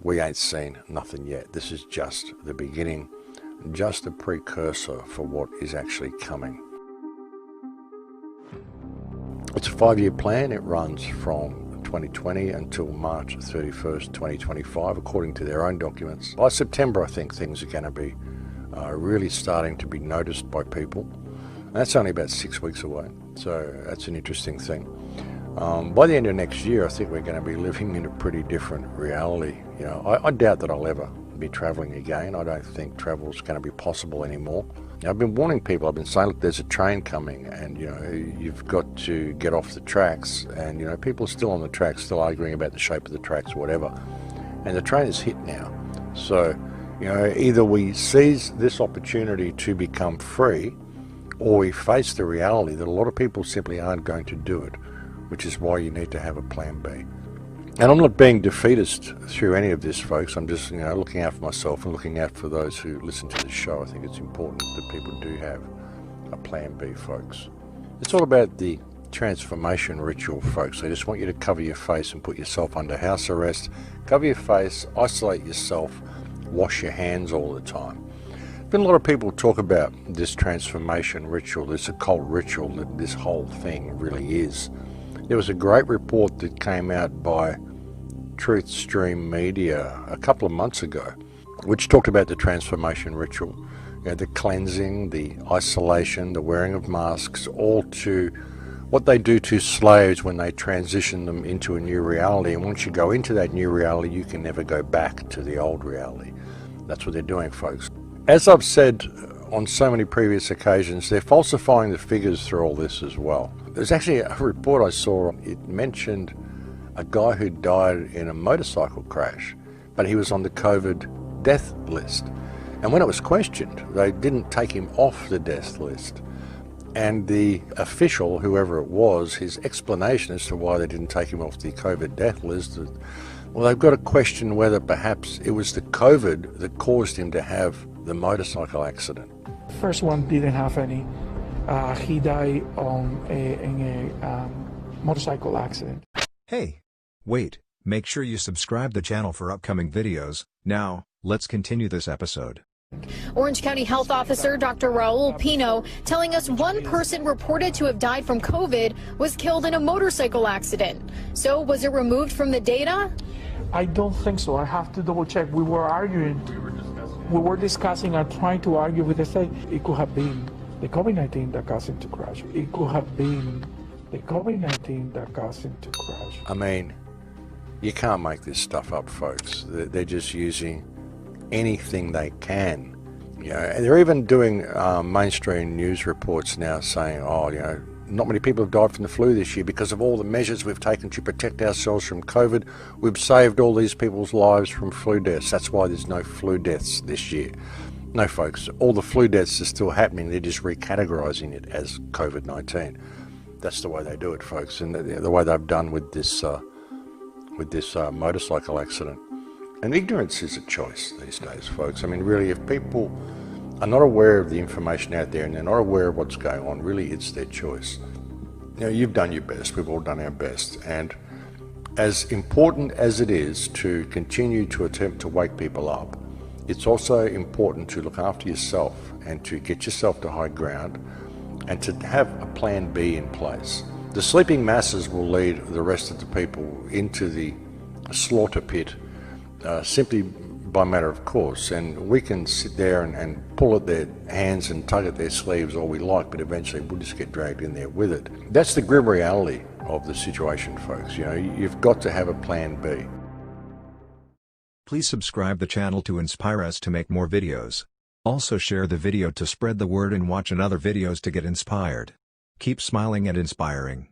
we ain't seen nothing yet. This is just the beginning, just a precursor for what is actually coming. It's a 5-year plan. It runs from 2020 until March 31st, 2025, according to their own documents. By September, I think things are going to be really starting to be noticed by people. And that's only about 6 weeks away, so that's an interesting thing. By the end of next year, I think we're going to be living in a pretty different reality. You know, I doubt that I'll ever be travelling again. I don't think travel is going to be possible anymore. I've been warning people. I've been saying, look, there's a train coming, and you know, you've got to get off the tracks. And you know, people are still on the tracks, still arguing about the shape of the tracks, whatever. And the train is hit now. So, you know, either we seize this opportunity to become free, or we face the reality that a lot of people simply aren't going to do it, which is why you need to have a plan B. And I'm not being defeatist through any of this, folks. I'm just, you know, looking out for myself and looking out for those who listen to the show. I think it's important that people do have a plan B, folks. It's all about the transformation ritual, folks. I just want you to cover your face and put yourself under house arrest. Cover your face, isolate yourself, wash your hands all the time. Been a lot of people talk about this transformation ritual, this occult ritual that this whole thing really is. There was a great report that came out by Truth Stream Media a couple of months ago, which talked about the transformation ritual, you know, the cleansing, the isolation, the wearing of masks, all to what they do to slaves when they transition them into a new reality. And once you go into that new reality, you can never go back to the old reality. That's what they're doing, folks. As I've said on so many previous occasions, they're falsifying the figures through all this as well. There's actually a report I saw, it mentioned a guy who died in a motorcycle crash, but he was on the COVID death list. And when it was questioned, they didn't take him off the death list. And the official, whoever it was, his explanation as to why they didn't take him off the COVID death list, well, they've got to question whether perhaps it was the COVID that caused him to have the motorcycle accident. First one didn't have any. He died in a motorcycle accident. Hey, wait, make sure you subscribe the channel for upcoming videos. Now, let's continue this episode. Orange County Health Officer Dr. Raul Pino telling us one person reported to have died from COVID was killed in a motorcycle accident. So was it removed from the data? I don't think so. I have to double check. We were arguing. We were discussing and trying to argue with the state. It could have been the COVID-19 that caused him to crash. It could have been the COVID-19 that caused him to crash. I mean, you can't make this stuff up, folks. They're just using anything they can. You know, and they're even doing mainstream news reports now saying, oh, you know, not many people have died from the flu this year because of all the measures we've taken to protect ourselves from COVID. We've saved all these people's lives from flu deaths. That's why there's no flu deaths this year. No, folks, all the flu deaths are still happening. They're just recategorizing it as COVID-19. That's the way they do it, folks, and the way they've done with this motorcycle accident. And ignorance is a choice these days, folks. I mean, really, if people are not aware of the information out there and they're not aware of what's going on, really, it's their choice. You know, you've done your best. We've all done our best. And as important as it is to continue to attempt to wake people up, it's also important to look after yourself and to get yourself to high ground and to have a plan B in place. The sleeping masses will lead the rest of the people into the slaughter pit simply by matter of course, and we can sit there and pull at their hands and tug at their sleeves all we like, but eventually we'll just get dragged in there with it. That's the grim reality of the situation, folks. You know, you've got to have a plan B. Please subscribe the channel to inspire us to make more videos. Also share the video to spread the word and watch another videos to get inspired. Keep smiling and inspiring.